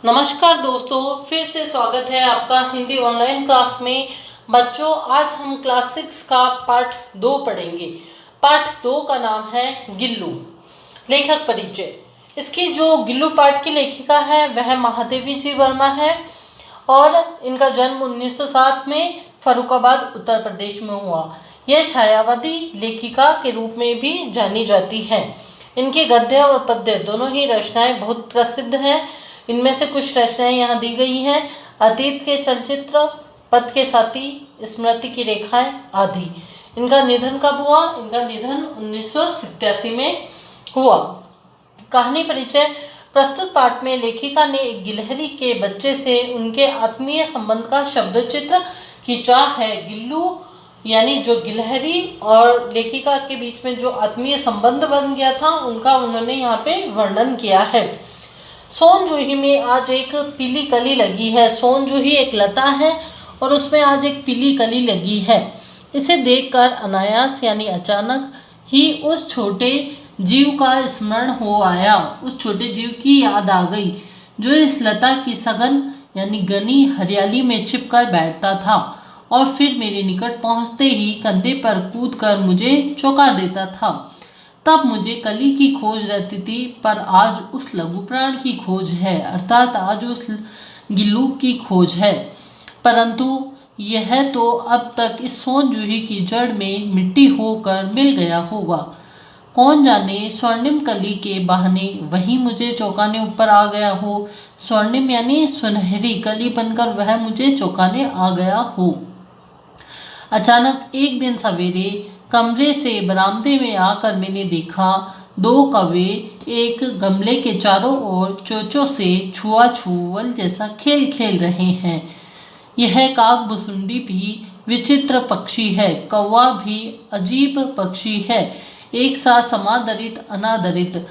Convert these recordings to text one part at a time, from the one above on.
नमस्कार दोस्तों, फिर से स्वागत है आपका हिंदी ऑनलाइन क्लास में। बच्चों, आज हम क्लास 6 का पाठ 2 पढ़ेंगे। पाठ 2 का नाम है गिल्लू। लेखक परिचय। इसकी जो गिल्लू पाठ की लेखिका है वह महादेवी जी वर्मा है और इनका जन्म 1907 में फर्रुखाबाद उत्तर प्रदेश में हुआ। यह छायावादी लेखिका के रूप में भी जानी जाती है। इनके गद्य और पद्य दोनों ही रचनाएं बहुत प्रसिद्ध हैं। इनमें से कुछ रचनाएं यहाँ दी गई हैं। अतीत के चलचित्र, पथ के साथी, स्मृति की रेखाएं आदि। इनका निधन कब हुआ? इनका निधन 1987 में हुआ। कहानी परिचय। प्रस्तुत पाठ में लेखिका ने एक गिलहरी के बच्चे से उनके आत्मीय संबंध का शब्द चित्र खींचा है। गिल्लू यानी जो गिलहरी और लेखिका के बीच में जो आत्मीय संबंध बन गया था, उनका उन्होंने यहाँ पे वर्णन किया है। सोन जूही में आज एक पीली कली लगी है। सोन जूही एक लता है और उसमें आज एक पीली कली लगी है। इसे देखकर अनायास यानी अचानक ही उस छोटे जीव का स्मरण हो आया। उस छोटे जीव की याद आ गई जो इस लता की सघन यानी घनी हरियाली में छिपकर बैठता था और फिर मेरे निकट पहुंचते ही कंधे पर कूदकर मुझे चौंका देता था। तब मुझे कली की खोज रहती थी, पर आज उस लघु प्राण की खोज है, अर्थात आज उस गिल्लू की खोज है। परंतु यह तो अब तक इस सोन जूही की जड़ में मिट्टी होकर मिल गया होगा। कौन जाने स्वर्णिम कली के बहाने वही मुझे चौंकाने ऊपर आ गया हो। स्वर्णिम यानी सुनहरी कली बनकर वह मुझे चौंकाने आ गया हो। अचानक एक दिन सवेरे कमरे से बरामदे में आकर मैंने देखा, दो कौवे एक गमले के चारों ओर चोंचों से छुआछुअल जैसा खेल खेल रहे हैं। यह काकभुसुंडी भी विचित्र पक्षी है, कौवा भी अजीब पक्षी है, एक साथ समादरित अनादरित।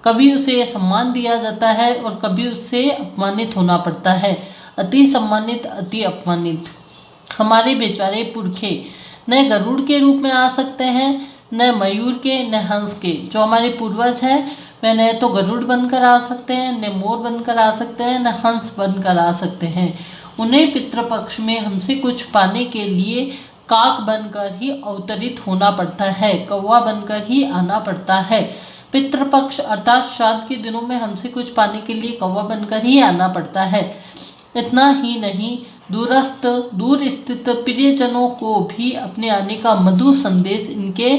कभी उसे सम्मान दिया जाता है और कभी उससे अपमानित होना पड़ता है। अति सम्मानित, अति अपमानित। हमारे बेचारे पुरखे न गरुड़ के रूप में आ सकते हैं, न मयूर के, न हंस के। जो हमारे पूर्वज हैं वे न तो गरुड़ बनकर आ सकते हैं, न मोर बनकर आ सकते हैं, न हंस बनकर आ सकते हैं। उन्हें पितृपक्ष में हमसे कुछ पाने के लिए काक बनकर ही अवतरित होना पड़ता है, कौवा बनकर ही आना पड़ता है। पितृपक्ष अर्थात श्राद्ध के दिनों में हमसे कुछ पाने के लिए कौवा बनकर ही आना पड़ता है। इतना ही नहीं, दूर स्थित प्रियजनों को भी अपने आने का मधुर संदेश इनके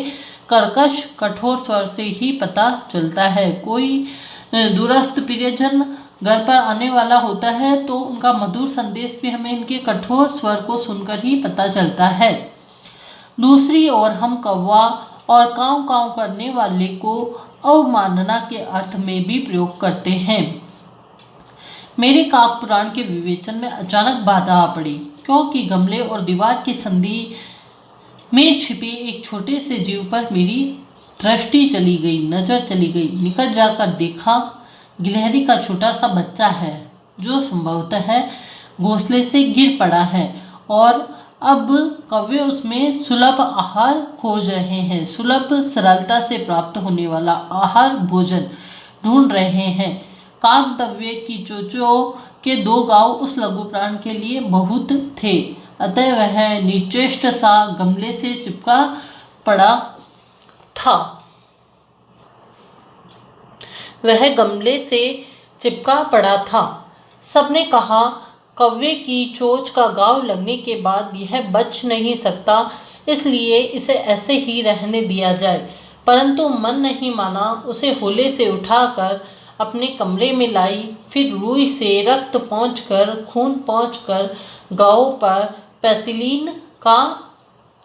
कर्कश कठोर स्वर से ही पता चलता है। कोई दूरस्थ प्रियजन घर पर आने वाला होता है तो उनका मधुर संदेश भी हमें इनके कठोर स्वर को सुनकर ही पता चलता है। दूसरी ओर हम कौवा और काँव काँव करने वाले को अवमानना के अर्थ में भी प्रयोग करते हैं। मेरे काक पुराण के विवेचन में अचानक बाधा आ पड़ी, क्योंकि गमले और दीवार की संधि में छिपे एक छोटे से जीव पर मेरी दृष्टि चली गई, नजर चली गई। निकट जाकर देखा, गिलहरी का छोटा सा बच्चा है जो संभवतः घोंसले से गिर पड़ा है और अब कौवे उसमें सुलभ आहार खोज रहे हैं। सुलभ सरलता से प्राप्त होने वाला आहार भोजन ढूंढ रहे हैं। काकद्रव्य की चोंचों के 2 गांव उस लघु प्राण के लिए बहुत थे, अतः वह निचेष्ट सा गमले से चिपका पड़ा था। वह गमले से चिपका पड़ा था। सबने कहा, कौवे की चोंच का घाव लगने के बाद यह बच नहीं सकता, इसलिए इसे ऐसे ही रहने दिया जाए। परंतु मन नहीं माना। उसे होले से उठाकर अपने कमरे में लाई, फिर रुई से रक्त पोंछकर, खून पोंछकर घाव पर पेनिसिलिन का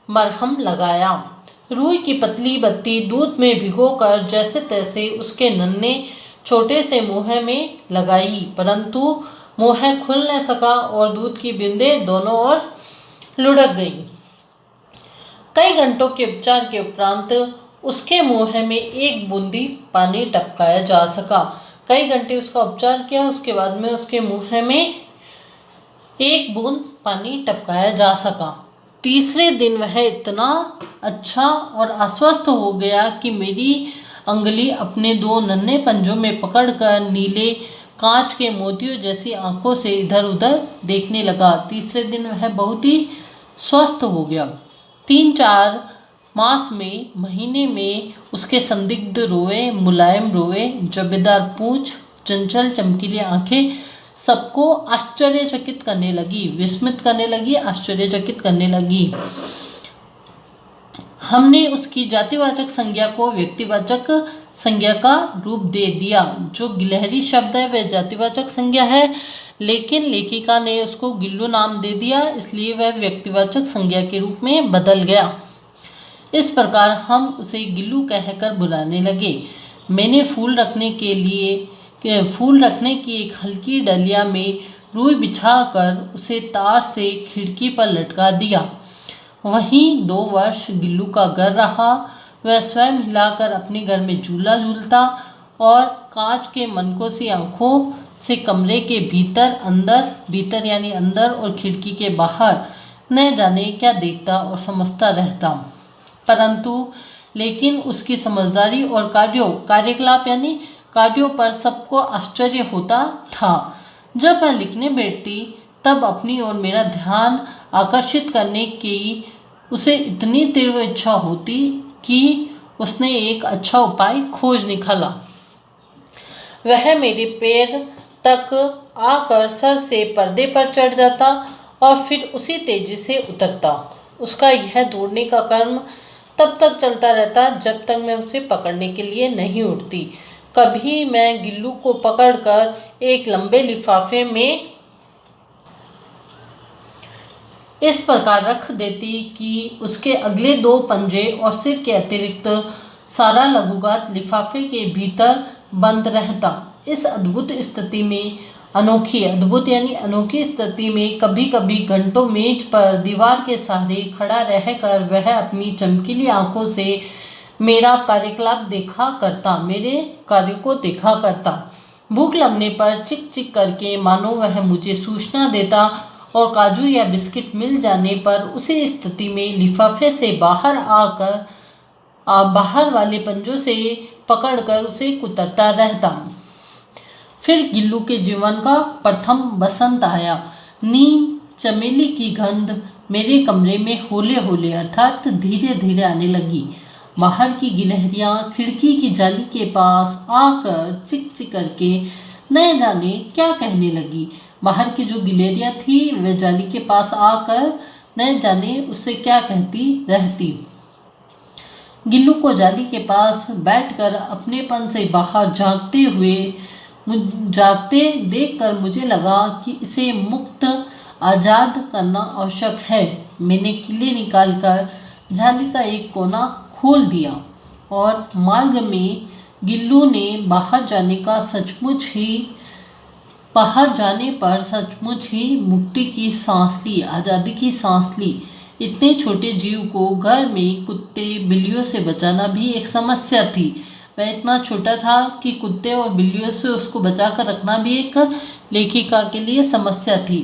मरहम लगाया। रुई की पतली बत्ती दूध में भिगोकर जैसे तैसे उसके नन्हे छोटे से मुँह में लगाई, परंतु मुँह खुल न सका और दूध की बूंदें दोनों ओर लुढ़क गईं। कई घंटों के उपचार के उपरांत उसके मुँह में एक बूंदी पानी टपकाया जा सका। कई घंटे उसका उपचार किया, उसके बाद में उसके मुँह में एक बूंद पानी टपकाया जा सका। तीसरे दिन वह इतना अच्छा और आश्वस्त हो गया कि मेरी अंगुली अपने 2 नन्हे पंजों में पकड़कर नीले कांच के मोतियों जैसी आंखों से इधर उधर देखने लगा। तीसरे दिन वह बहुत ही स्वस्थ हो गया। 3-4 मास में, महीने में उसके संदिग्ध रोए, मुलायम रोए, जबेदार पूंछ, चंचल चमकीली आंखें सबको आश्चर्यचकित करने लगी, विस्मित करने लगी, आश्चर्यचकित करने लगी। हमने उसकी जातिवाचक संज्ञा को व्यक्तिवाचक संज्ञा का रूप दे दिया। जो गिलहरी शब्द है वह जातिवाचक संज्ञा है, लेकिन लेखिका ने उसको गिल्लू नाम दे दिया, इसलिए वह व्यक्तिवाचक संज्ञा के रूप में बदल गया। इस प्रकार हम उसे गिल्लू कहकर बुलाने लगे। मैंने फूल रखने की एक हल्की डलिया में रुई बिछाकर उसे तार से खिड़की पर लटका दिया। वहीं 2 वर्ष गिल्लू का घर रहा। वह स्वयं हिलाकर अपने घर में झूला झूलता और कांच के मनकोसी आंखों से कमरे के भीतर यानी अंदर और खिड़की के बाहर न जाने क्या देखता और समझता रहता। परंतु लेकिन उसकी समझदारी और कार्यकलाप यानी कार्यों पर सबको आश्चर्य होता था। जब मैं लिखने बैठती तब अपनी ओर मेरा ध्यान आकर्षित करने की उसे इतनी तीव्र इच्छा होती कि उसने एक अच्छा उपाय खोज निकाला। वह मेरे पैर तक आकर सर से पर्दे पर चढ़ जाता और फिर उसी तेजी से उतरता। उसका यह दौड़ने का क्रम तब तक चलता रहता जब तक मैं उसे पकड़ने के लिए नहीं उठती। कभी मैं गिल्लू को पकड़कर एक लंबे लिफाफे में इस प्रकार रख देती कि उसके अगले 2 पंजे और सिर के अतिरिक्त सारा लघुगात लिफाफे के भीतर बंद रहता। इस अद्भुत स्थिति में कभी कभी घंटों मेज पर दीवार के सहारे खड़ा रहकर वह अपनी चमकीली आंखों से मेरे कार्य को देखा करता। भूख लगने पर चिक चिक करके मानो वह मुझे सूचना देता और काजू या बिस्किट मिल जाने पर उसी स्थिति में लिफाफे से बाहर वाले पंजों से पकड़कर उसे कुतरता रहता। फिर गिल्लू के जीवन का प्रथम बसंत आया। नीम चमेली की गंध मेरे कमरे में होले होले अर्थात धीरे धीरे आने लगी। बाहर की गिलहरियां खिड़की की जाली के पास आकर चिक चिक करके न जाने क्या कहने लगी। बाहर की जो गिलहरियां थी वे जाली के पास आकर न जाने उससे क्या कहती रहती। गिल्लू को जाली के पास बैठकर अपनेपन से बाहर झांकते देखकर मुझे लगा कि इसे मुक्त आज़ाद करना आवश्यक है। मैंने किले निकालकर जाली का एक कोना खोल दिया और मार्ग में गिल्लू ने बाहर जाने पर सचमुच ही मुक्ति की सांस ली, आज़ादी की सांस ली। इतने छोटे जीव को घर में कुत्ते बिल्लियों से बचाना भी एक समस्या थी। वह इतना छोटा था कि कुत्ते और बिल्लियों से उसको बचाकर रखना भी एक लेखिका के लिए समस्या थी।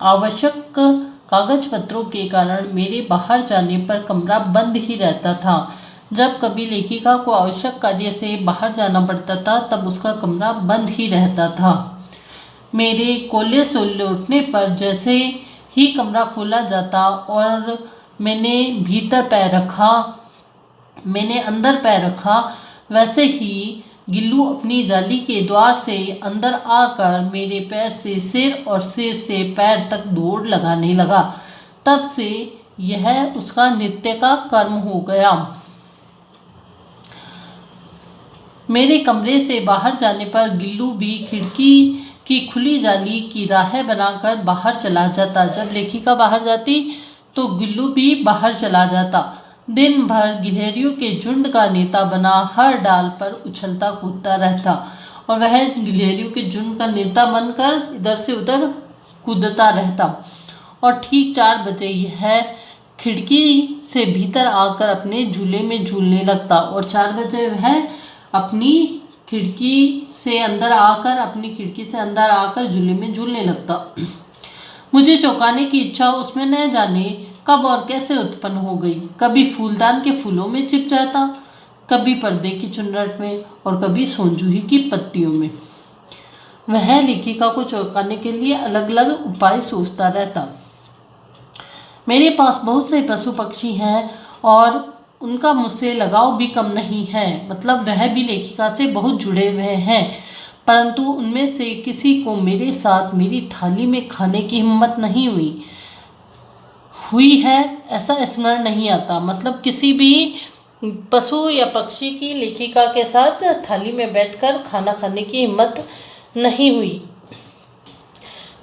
आवश्यक कागज पत्रों के कारण मेरे बाहर जाने पर कमरा बंद ही रहता था। जब कभी लेखिका को आवश्यक कार्य से बाहर जाना पड़ता था तब उसका कमरा बंद ही रहता था। मेरे कोल्हे से लौटने पर जैसे ही कमरा खोला जाता और मैंने अंदर पैर रखा वैसे ही गिल्लू अपनी जाली के द्वार से अंदर आकर मेरे पैर से सिर और सिर से पैर तक दौड़ लगाने लगा। तब से यह उसका नित्य का कर्म हो गया। मेरे कमरे से बाहर जाने पर गिल्लू भी खिड़की की खुली जाली की राह बनाकर बाहर चला जाता। जब लेखिका बाहर जाती तो गिल्लू भी बाहर चला जाता। दिन भर गिलहरियों के झुंड का नेता बना हर डाल पर उछलता कूदता रहता और वह गिलहरियों के झुंड का नेता बनकर इधर से उधर कूदता रहता। और ठीक 4 बजे यह खिड़की से भीतर आकर अपने झूले में झूलने लगता और 4 बजे वह अपनी खिड़की से अंदर आकर झूले में झूलने लगता। मुझे चौंकाने की इच्छा उसमें न जाने कब और कैसे उत्पन्न हो गई। कभी फूलदान के फूलों में छिप जाता, कभी पर्दे की चुन्नट में और कभी सोनजूही की पत्तियों में। वह लेखिका को चौंकाने के लिए अलग अलग उपाय सोचता रहता। मेरे पास बहुत से पशु पक्षी हैं और उनका मुझसे लगाव भी कम नहीं है, मतलब वह भी लेखिका से बहुत जुड़े हुए हैं, परंतु उनमें से किसी को मेरे साथ मेरी थाली में खाने की हिम्मत नहीं हुई है ऐसा स्मरण नहीं आता। मतलब किसी भी पशु या पक्षी की लेखिका के साथ थाली में बैठकर खाना खाने की हिम्मत नहीं हुई।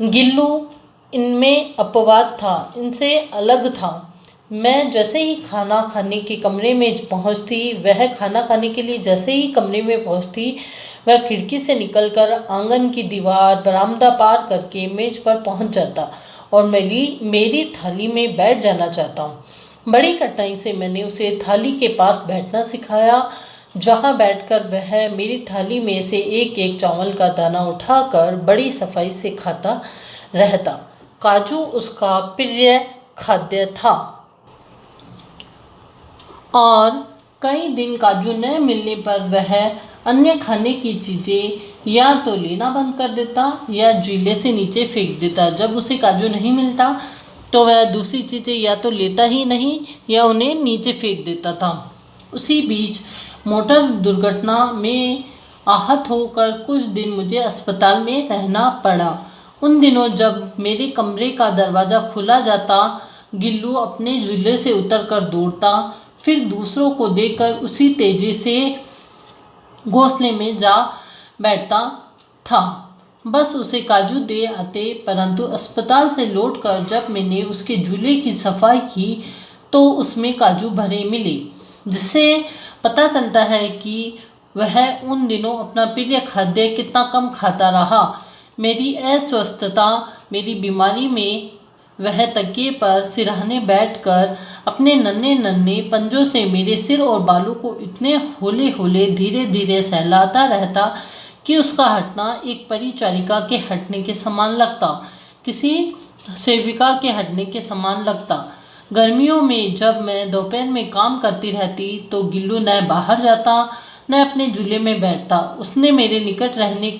गिल्लू इनमें अपवाद था, इनसे अलग था। मैं जैसे ही खाना खाने के कमरे में पहुंचती, वह खाना खाने के लिए जैसे ही कमरे में पहुंचती, वह खिड़की से निकलकर आंगन की दीवार, बरामदा पार करके मेज पर पहुंच जाता और मेरी थाली में बैठ जाना चाहता। बड़ी कठिनाई से मैंने उसे थाली के पास बैठना सिखाया, जहां बैठकर वह मेरी थाली में से एक एक चावल का दाना उठाकर बड़ी सफाई से खाता रहता। काजू उसका प्रिय खाद्य था और कई दिन काजू न मिलने पर वह अन्य खाने की चीज़ें या तो लेना बंद कर देता या जीले से नीचे फेंक देता। जब उसे काजू नहीं मिलता तो वह दूसरी चीज़ें या तो लेता ही नहीं या उन्हें नीचे फेंक देता था। उसी बीच मोटर दुर्घटना में आहत होकर कुछ दिन मुझे अस्पताल में रहना पड़ा। उन दिनों जब मेरे कमरे का दरवाज़ा खुला जाता, गिल्लू अपने झूले से उतरकर दौड़ता, फिर दूसरों को देखकर उसी तेजी से घोंसले में जा बैठता था। बस उसे काजू दे आते, परंतु अस्पताल से लौटकर जब मैंने उसके झूले की सफाई की तो उसमें काजू भरे मिले, जिससे पता चलता है कि वह उन दिनों अपना प्रिय खाद्य कितना कम खाता रहा। मेरी अस्वस्थता, मेरी बीमारी में वह तकिए पर सिरहाने बैठकर अपने नन्हे नन्हे पंजों से मेरे सिर और बालों को इतने हौले हौले धीरे धीरे सहलाता रहता कि उसका हटना एक परिचारिका के हटने के समान लगता, किसी सेविका के हटने के समान लगता। गर्मियों में जब मैं दोपहर में काम करती रहती तो गिल्लू न बाहर जाता न अपने झूले में बैठता। उसने मेरे निकट रहने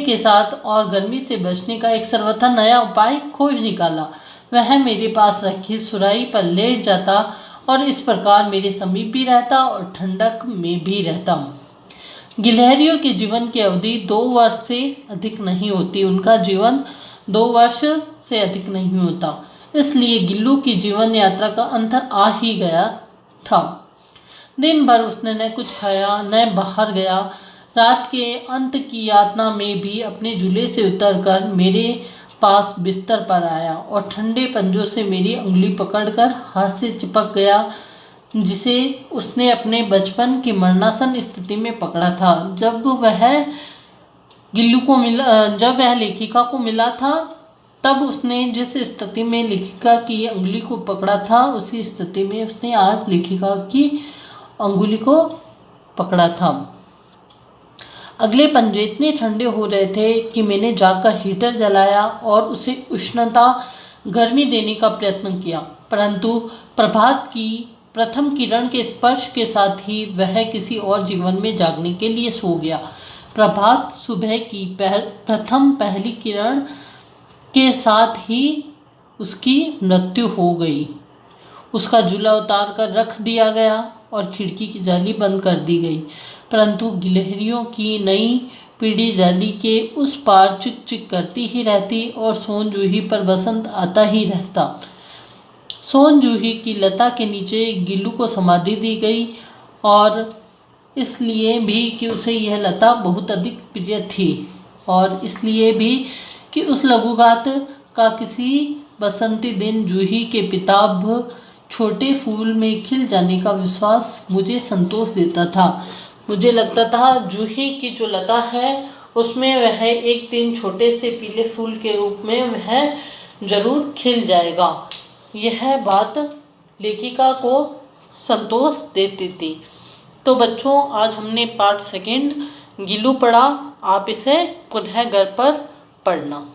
के साथ और गर्मी से बचने का एक सर्वथा नया उपाय खोज निकाला। वह मेरे पास रखी सुराही पर लेट जाता और इस प्रकार मेरे समीप भी रहता और ठंडक में भी रहता। गिलहरियों के जीवन की अवधि 2 वर्ष से अधिक नहीं होती, उनका जीवन 2 वर्ष से अधिक नहीं होता, इसलिए गिल्लू की जीवन यात्रा का अंत आ ही गया था। दिन भर उसने न कुछ खाया न बाहर गया। रात के अंत की यातना में भी अपने झूले से उतरकर मेरे पास बिस्तर पर आया और ठंडे पंजों से मेरी उंगली पकड़कर हाथ से चिपक गया, जिसे उसने अपने बचपन की मरणासन स्थिति में पकड़ा था। जब वह लेखिका को मिला था तब उसने जिस स्थिति में लेखिका की अंगुली को पकड़ा था, उसी स्थिति में उसने आज लेखिका की अंगुली को पकड़ा था। अगले पंजे इतने ठंडे हो रहे थे कि मैंने जाकर हीटर जलाया और उसे उष्णता गर्मी देने का प्रयत्न किया, परंतु प्रभात की प्रथम किरण के स्पर्श के साथ ही वह किसी और जीवन में जागने के लिए सो गया। प्रभात सुबह की प्रथम पहली किरण के साथ ही उसकी मृत्यु हो गई। उसका झूला उतार कर रख दिया गया और खिड़की की जाली बंद कर दी गई, परंतु गिलहरियों की नई पीढ़ी जाली के उस पार चिक चिक करती ही रहती और सोन जूही पर बसंत आता ही रहता। सोन जूही की लता के नीचे गिल्लू को समाधि दी गई और इसलिए भी कि उसे यह लता बहुत अधिक प्रिय थी और इसलिए भी कि उस लघुघात का किसी बसंती दिन जूही के पिताभ छोटे फूल में खिल जाने का विश्वास मुझे संतोष देता था। मुझे लगता था जूही की जो लता है उसमें वह एक दिन छोटे से पीले फूल के रूप में वह जरूर खिल जाएगा। यह बात लेखिका को संतोष देती थी। तो बच्चों, आज हमने पार्ट 2 गिल्लू पढ़ा। आप इसे पुनः घर पर पढ़ना।